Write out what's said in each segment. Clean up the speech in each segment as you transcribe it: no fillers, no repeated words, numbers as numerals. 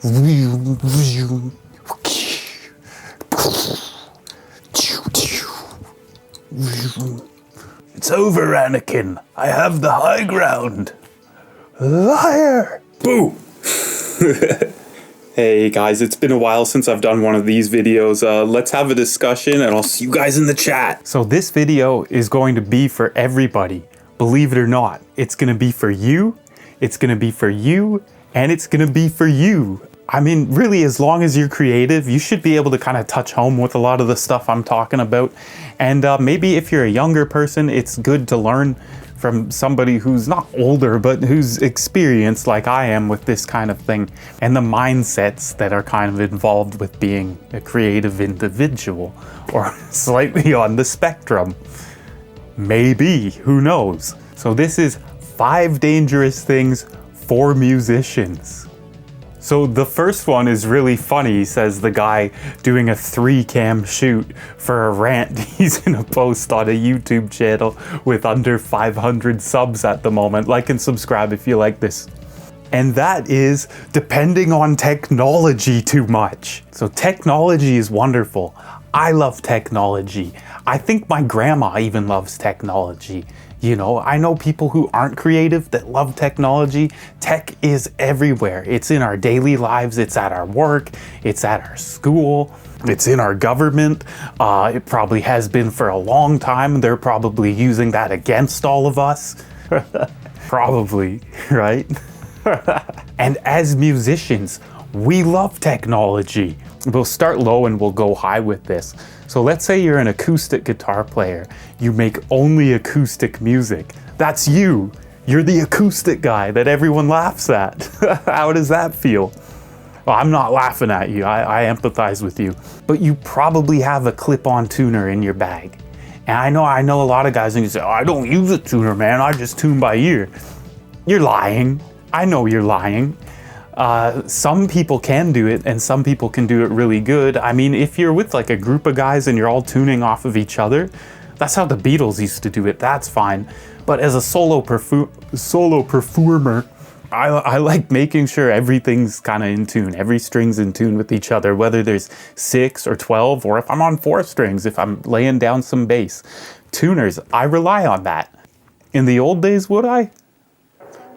It's over, Anakin. I have the high ground. Liar! Boo! Hey guys, it's been a while since I've done one of these videos. Let's have a discussion and I'll see you guys in the chat. So this video is going to be for everybody. Believe it or not, it's going to be for you, it's going to be for you, and it's going to be for you. I mean, really, as long as you're creative, you should be able to kind of touch home with a lot of the stuff I'm talking about. And maybe if you're a younger person, it's good to learn from somebody who's not older, but who's experienced like I am with this kind of thing, and the mindsets that are kind of involved with being a creative individual, or slightly on the spectrum. Maybe, who knows? So this is 5 dangerous things for musicians. So the first one is really funny, says the guy doing a 3-cam shoot for a rant he's gonna post on a YouTube channel with under 500 subs at the moment. Like and subscribe if you like this. And that is depending on technology too much. So technology is wonderful. I love technology. I think my grandma even loves technology. You know, I know people who aren't creative that love technology. Tech is everywhere. It's in our daily lives. It's at our work. It's at our school. It's in our government. It probably has been for a long time. They're probably using that against all of us. Probably, right? And as musicians, we love technology. We'll start low and we'll go high with this. So let's say you're an acoustic guitar player. You make only acoustic music. That's you. You're the acoustic guy that everyone laughs at. How does that feel? Well, I'm not laughing at you. I empathize with you. But you probably have a clip-on tuner in your bag. And I know a lot of guys and you say, oh, I don't use a tuner, man. I just tune by ear. You're lying. I know you're lying. Some people can do it and some people can do it really good. I mean, if you're with like a group of guys and you're all tuning off of each other, that's how the Beatles used to do it. That's fine. But as a solo performer, I like making sure everything's kind of in tune. Every string's in tune with each other, whether there's 6 or 12, or if I'm on 4 strings, if I'm laying down some bass. Tuners, I rely on that. In the old days, would I?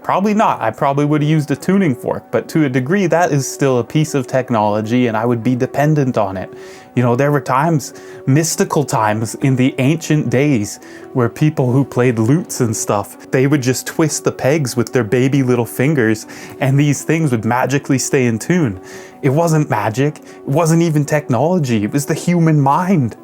Probably not. I probably would have used a tuning fork, but to a degree that is still a piece of technology and I would be dependent on it. You know, there were times, mystical times in the ancient days where people who played lutes and stuff, they would just twist the pegs with their baby little fingers and these things would magically stay in tune. It wasn't magic. It wasn't even technology. It was the human mind.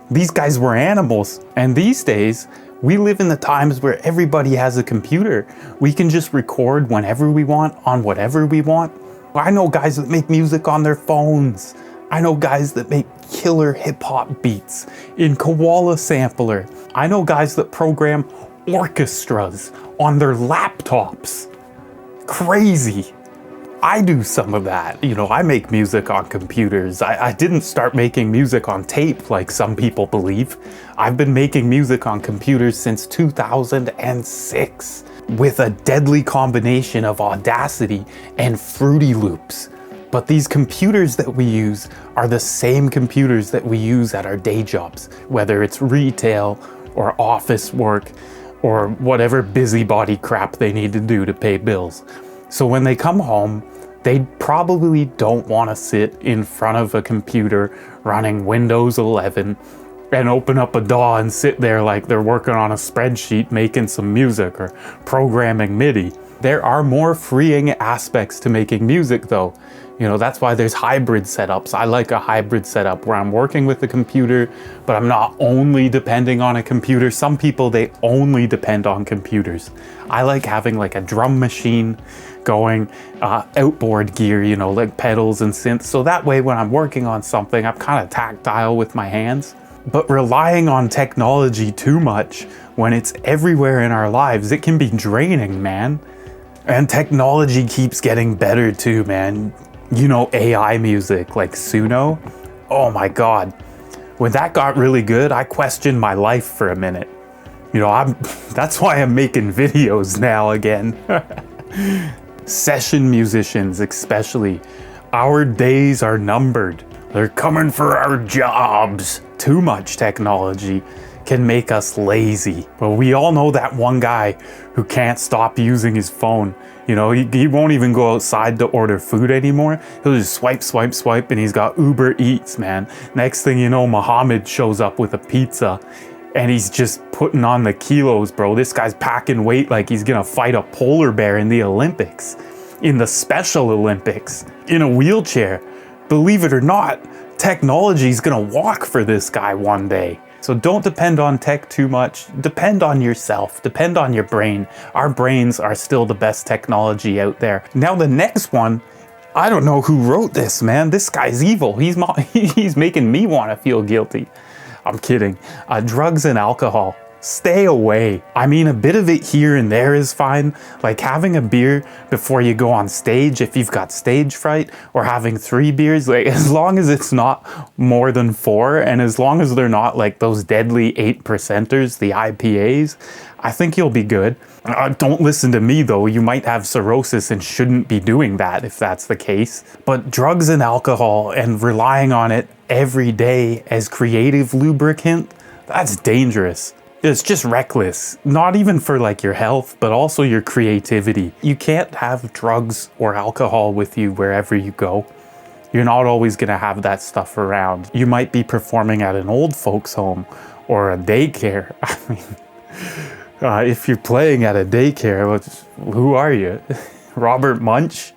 These guys were animals. And these days, we live in the times where everybody has a computer. We can just record whenever we want, on whatever we want. I know guys that make music on their phones. I know guys that make killer hip-hop beats in Koala Sampler. I know guys that program orchestras on their laptops. Crazy. I do some of that. You know, I make music on computers. I didn't start making music on tape like some people believe. I've been making music on computers since 2006 with a deadly combination of Audacity and Fruity Loops. But these computers that we use are the same computers that we use at our day jobs, whether it's retail or office work or whatever busybody crap they need to do to pay bills. So when they come home, they probably don't want to sit in front of a computer running Windows 11 and open up a DAW and sit there like they're working on a spreadsheet making some music or programming MIDI. There are more freeing aspects to making music though. You know, that's why there's hybrid setups. I like a hybrid setup where I'm working with a computer, but I'm not only depending on a computer. Some people, they only depend on computers. I like having like a drum machine going, outboard gear, you know, like pedals and synths. So that way when I'm working on something, I'm kind of tactile with my hands. But relying on technology too much when it's everywhere in our lives, it can be draining, man. And technology keeps getting better too, man. You know, AI music like Suno. Oh my God. When that got really good, I questioned my life for a minute. You know, that's why I'm making videos now again. Session musicians especially Our days are numbered. They're coming for our jobs. Too much technology can make us lazy. But we all know that one guy who can't stop using his phone. You know, he won't even go outside to order food anymore. He'll just swipe, swipe, swipe, and he's got Uber Eats, man. Next thing you know, Muhammad shows up with a pizza, and he's just putting on the kilos, bro. This guy's packing weight like he's gonna fight a polar bear in the Olympics, in the Special Olympics, in a wheelchair. Believe it or not, technology's gonna walk for this guy one day. So don't depend on tech too much. Depend on yourself. Depend on your brain. Our brains are still the best technology out there. Now the next one, I don't know who wrote this, man. This guy's evil. He's making me want to feel guilty. I'm kidding. Drugs and alcohol. Stay away. I mean, a bit of it here and there is fine, like having a beer before you go on stage if you've got stage fright, or having 3 beers, like as long as it's not more than 4, and as long as they're not like those deadly 8%ers, the IPAs, I think you'll be good. Don't listen to me though, you might have cirrhosis and shouldn't be doing that if that's the case. But drugs and alcohol and relying on it every day as creative lubricant, that's dangerous. It's just reckless, not even for like your health, but also your creativity. You can't have drugs or alcohol with you wherever you go. You're not always gonna have that stuff around. You might be performing at an old folks home or a daycare. I mean, if you're playing at a daycare, who are you? Robert Munch?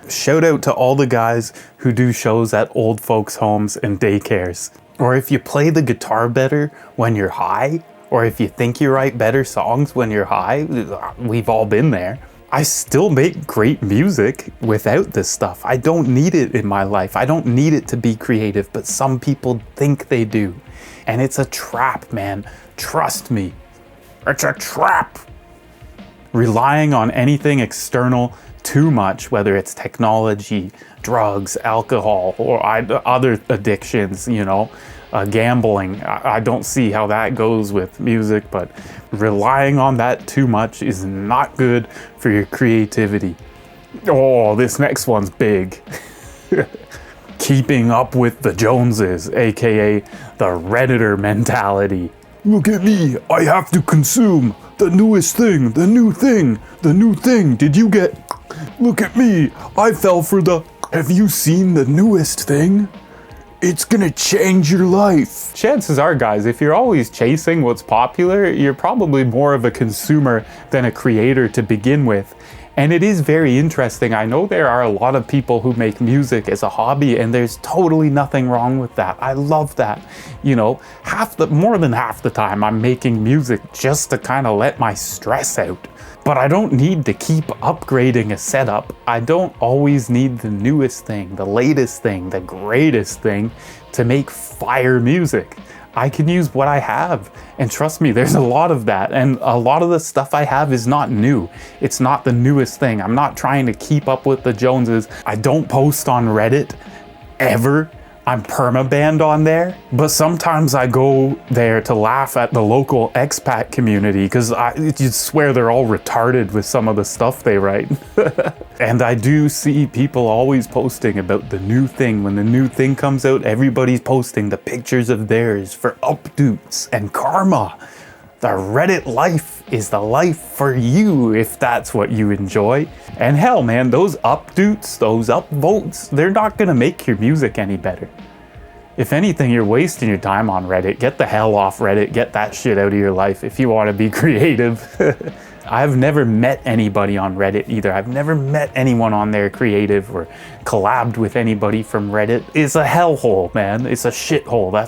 Shout out to all the guys who do shows at old folks homes and daycares. Or if you play the guitar better when you're high, or if you think you write better songs when you're high, we've all been there. I still make great music without this stuff. I don't need it in my life. I don't need it to be creative, but some people think they do. And it's a trap, man. Trust me. It's a trap. Relying on anything external too much, whether it's technology, drugs, alcohol, or other addictions, you know, gambling. I don't see how that goes with music, but relying on that too much is not good for your creativity. Oh, this next one's big. Keeping up with the Joneses, aka the Redditor mentality. Look at me, I have to consume the newest thing, the new thing, the new thing. Did you get? Look at me, I fell for the, have you seen the newest thing? It's gonna change your life. Chances are, guys, if you're always chasing what's popular, you're probably more of a consumer than a creator to begin with. And it is very interesting. I know there are a lot of people who make music as a hobby, and there's totally nothing wrong with that. I love that. You know, more than half the time I'm making music just to kind of let my stress out. But I don't need to keep upgrading a setup. I don't always need the newest thing, the latest thing, the greatest thing to make fire music. I can use what I have. And trust me, there's a lot of that. And a lot of the stuff I have is not new. It's not the newest thing. I'm not trying to keep up with the Joneses. I don't post on Reddit ever. I'm permabanned on there, but sometimes I go there to laugh at the local expat community because you swear they're all retarded with some of the stuff they write. And I do see people always posting about the new thing. When the new thing comes out, everybody's posting the pictures of theirs for updates and karma. The Reddit life is the life for you if that's what you enjoy. And hell, man, those updates, those upvotes, they're not gonna make your music any better. If anything, you're wasting your time on Reddit. Get the hell off Reddit. Get that shit out of your life if you want to be creative. I've never met anybody on Reddit either. I've never met anyone on there creative or collabed with anybody from Reddit. It's a hellhole, man. It's a shithole.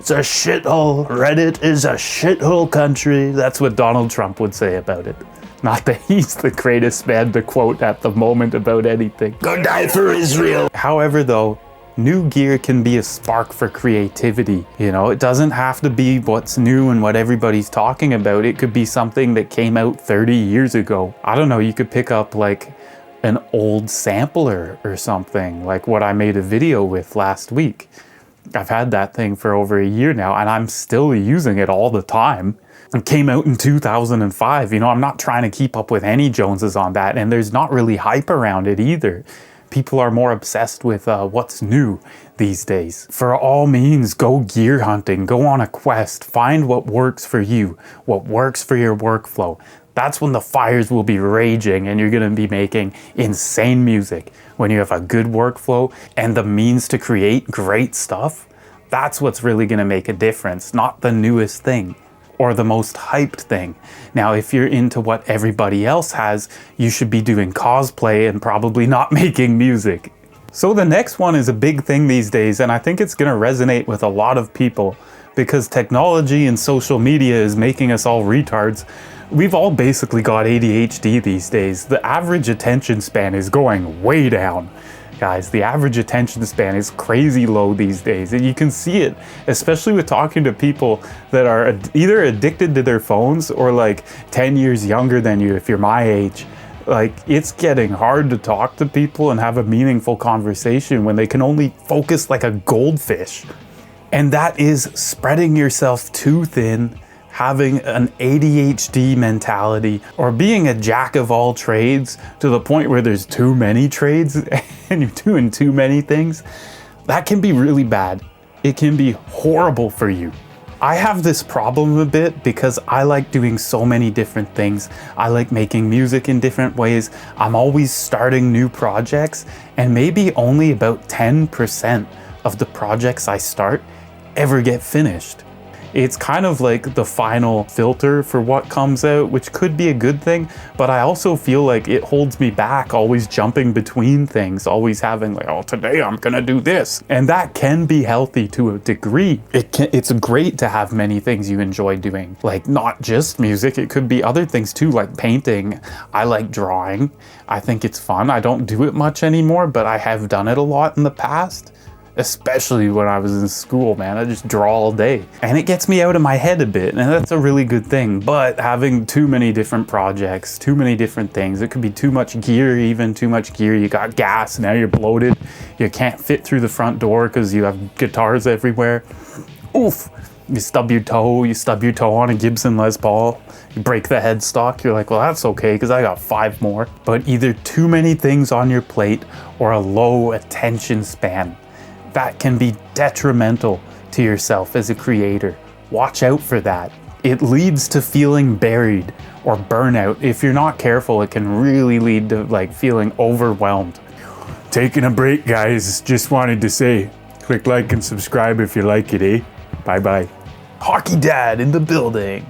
It's a shithole. Reddit is a shithole country. That's what Donald Trump would say about it. Not that he's the greatest man to quote at the moment about anything. Go die for Israel. However, though, new gear can be a spark for creativity. You know, it doesn't have to be what's new and what everybody's talking about. It could be something that came out 30 years ago. I don't know, you could pick up like an old sampler or something, like what I made a video with last week. I've had that thing for over a year now and I'm still using it all the time. It came out in 2005. You know, I'm not trying to keep up with any Joneses on that, and there's not really hype around it either. People are more obsessed with what's new these days. For all means, go gear hunting, go on a quest, find what works for you, what works for your workflow. That's when the fires will be raging and you're gonna be making insane music. When you have a good workflow and the means to create great stuff, that's what's really gonna make a difference, not the newest thing or the most hyped thing. Now, if you're into what everybody else has, you should be doing cosplay and probably not making music. So the next one is a big thing these days, and I think it's gonna resonate with a lot of people because technology and social media is making us all retards. We've all basically got ADHD these days. The average attention span is going way down. Guys, the average attention span is crazy low these days, and you can see it, especially with talking to people that are either addicted to their phones or like 10 years younger than you if you're my age. Like, it's getting hard to talk to people and have a meaningful conversation when they can only focus like a goldfish. And that is spreading yourself too thin, having an ADHD mentality, or being a jack of all trades to the point where there's too many trades and you're doing too many things. That can be really bad. It can be horrible for you. I have this problem a bit because I like doing so many different things. I like making music in different ways. I'm always starting new projects, and maybe only about 10% of the projects I start ever get finished. It's kind of like the final filter for what comes out, which could be a good thing, but I also feel like it holds me back, always jumping between things, always having like, oh, today I'm gonna do this. And that can be healthy to a degree. It's great to have many things you enjoy doing, like not just music, it could be other things too, like painting. I like drawing. I think it's fun. I don't do it much anymore, but I have done it a lot in the past. Especially when I was in school, man. I just draw all day. And it gets me out of my head a bit, and that's a really good thing. But having too many different projects, too many different things, it could be too much gear, even too much gear. You got gas, now you're bloated. You can't fit through the front door because you have guitars everywhere. Oof. You stub your toe on a Gibson Les Paul. You break the headstock, you're like, well, that's okay because I got 5 more. But either too many things on your plate or a low attention span. That can be detrimental to yourself as a creator. Watch out for that. It leads to feeling buried or burnout. If you're not careful, it can really lead to like feeling overwhelmed. Taking a break, guys. Just wanted to say, click like and subscribe if you like it, eh? Bye-bye. Hockey Dad in the building.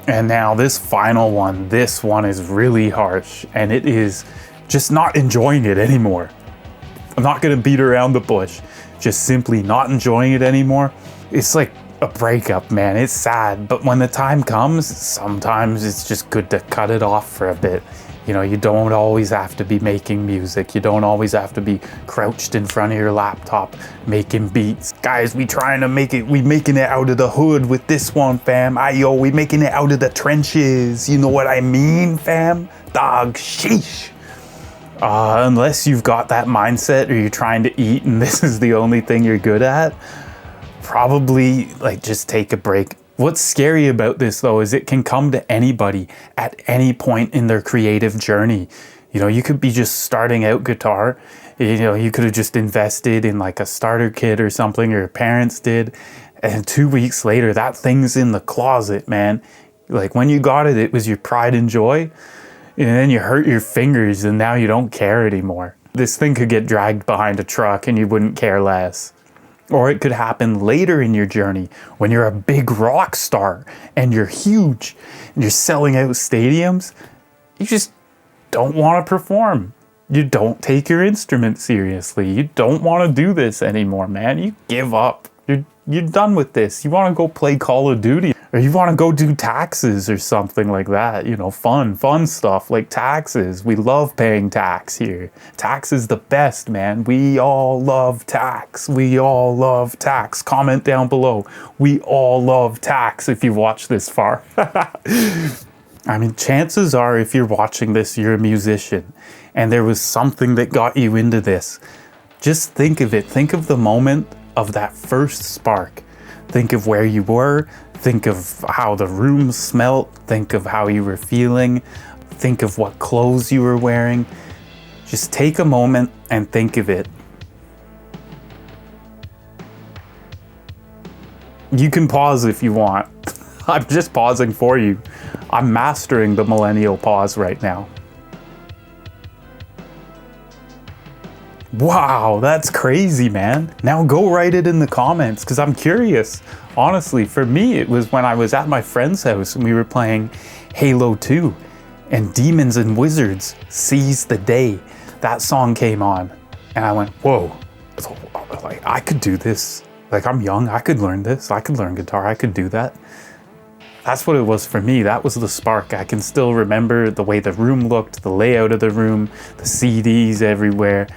And now this final one. This one is really harsh, and it is just not enjoying it anymore. I'm not gonna beat around the bush, just simply not enjoying it anymore. It's like a breakup, man. It's sad, but when the time comes, sometimes it's just good to cut it off for a bit. You know, you don't always have to be making music. You don't always have to be crouched in front of your laptop making beats. Guys, we making it out of the hood with this one, fam. Ayo, we making it out of the trenches. You know what I mean, fam? Dog, sheesh. Unless you've got that mindset or you're trying to eat and this is the only thing you're good at, probably like just take a break. What's scary about this though is it can come to anybody at any point in their creative journey. You know, you could be just starting out guitar. You know, you could have just invested in like a starter kit or something, or your parents did, and 2 weeks later that thing's in the closet, man. Like when you got it, it was your pride and joy. And then you hurt your fingers and now you don't care anymore. This thing could get dragged behind a truck and you wouldn't care less. Or it could happen later in your journey when you're a big rock star and you're huge and you're selling out stadiums. You just don't want to perform. You don't take your instrument seriously. You don't want to do this anymore, man. You give up. You're done with this. You want to go play Call of Duty, or you want to go do taxes or something like that. You know, fun stuff like taxes. We love paying tax here. Tax is the best, man. We all love tax. We all love tax. Comment down below. We all love tax if you watch this far. I mean, chances are if you're watching this, you're a musician and there was something that got you into this. Just think of it. Think of the moment of that first spark. Think of where you were. Think of how the room smelt. Think of how you were feeling. Think of what clothes you were wearing. Just take a moment and think of it. You can pause if you want. I'm just pausing for you. I'm mastering the millennial pause right now. Wow, that's crazy, man. Now go write it in the comments because I'm curious. Honestly, for me, it was when I was at my friend's house and we were playing Halo 2 and Demons and Wizards Seize the Day. That song came on and I went, whoa, like I could do this. Like I'm young, I could learn this. I could learn guitar, I could do that. That's what it was for me. That was the spark. I can still remember the way the room looked, the layout of the room, the CDs everywhere.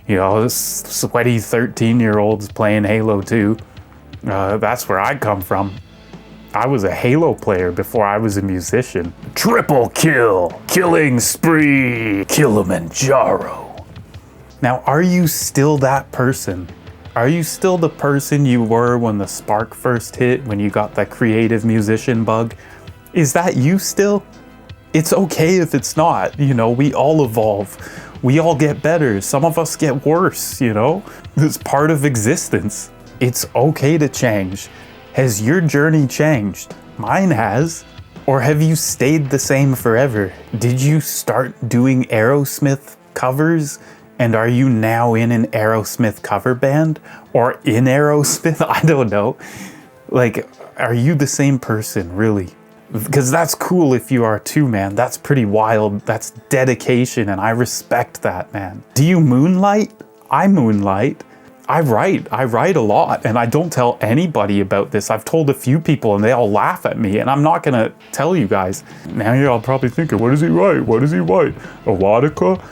You know, sweaty 13-year-olds playing Halo 2. That's where I come from. I was a Halo player before I was a musician. Triple kill, killing spree, Kilimanjaro. Now, are you still that person? Are you still the person you were when the spark first hit, when you got that creative musician bug? Is that you still? It's okay if it's not, you know, we all evolve. We all get better. Some of us get worse, you know? It's part of existence. It's okay to change. Has your journey changed? Mine has. Or have you stayed the same forever? Did you start doing Aerosmith covers? And are you now in an Aerosmith cover band? Or in Aerosmith? I don't know. Like, are you the same person, really? Because that's cool if you are too, man. That's pretty wild. That's dedication, and I respect that, man. Do you moonlight? I moonlight. I write a lot, and I don't tell anybody about this. I've told a few people, and they all laugh at me, and I'm not gonna tell you guys. Now you're all probably thinking, what does he write? What does he write? Erotica?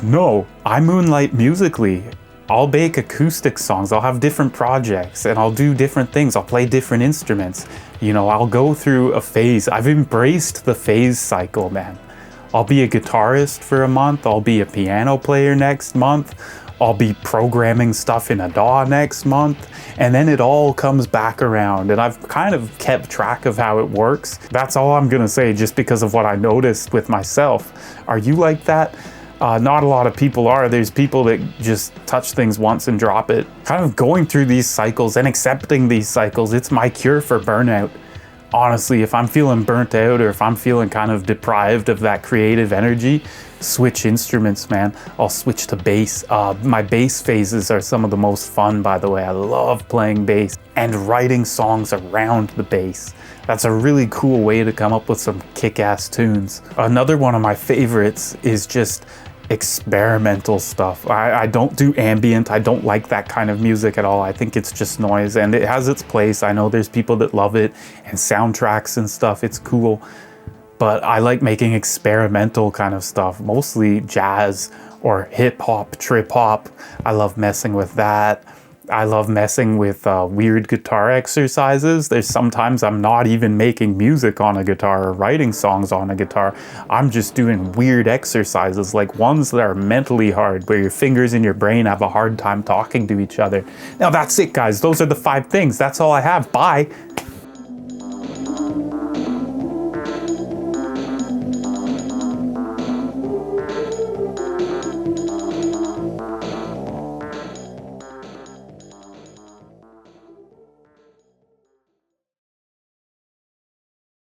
No, I moonlight musically. I'll make acoustic songs, I'll have different projects, and I'll do different things. I'll play different instruments. You know, I'll go through a phase. I've embraced the phase cycle, man. I'll be a guitarist for a month. I'll be a piano player next month. I'll be programming stuff in a DAW next month. And then it all comes back around. And I've kind of kept track of how it works. That's all I'm gonna say just because of what I noticed with myself. Are you like that? Not a lot of people are. There's people that just touch things once and drop it. Kind of going through these cycles and accepting these cycles, it's my cure for burnout. Honestly, if I'm feeling burnt out or if I'm feeling kind of deprived of that creative energy, switch instruments, man. I'll switch to bass. My bass phases are some of the most fun, by the way. I love playing bass and writing songs around the bass. That's a really cool way to come up with some kick-ass tunes. Another one of my favorites is just experimental stuff. I don't do ambient. I don't like that kind of music at all. I think it's just noise, and it has its place. I know there's people that love it, and soundtracks and stuff, it's cool. But I like making experimental kind of stuff, mostly jazz or hip hop, trip hop. I love messing with that. I love messing with weird guitar exercises. There's sometimes I'm not even making music on a guitar or writing songs on a guitar. I'm just doing weird exercises, like ones that are mentally hard, where your fingers and your brain have a hard time talking to each other. Now that's it, guys. Those are the 5 things. That's all I have. Bye.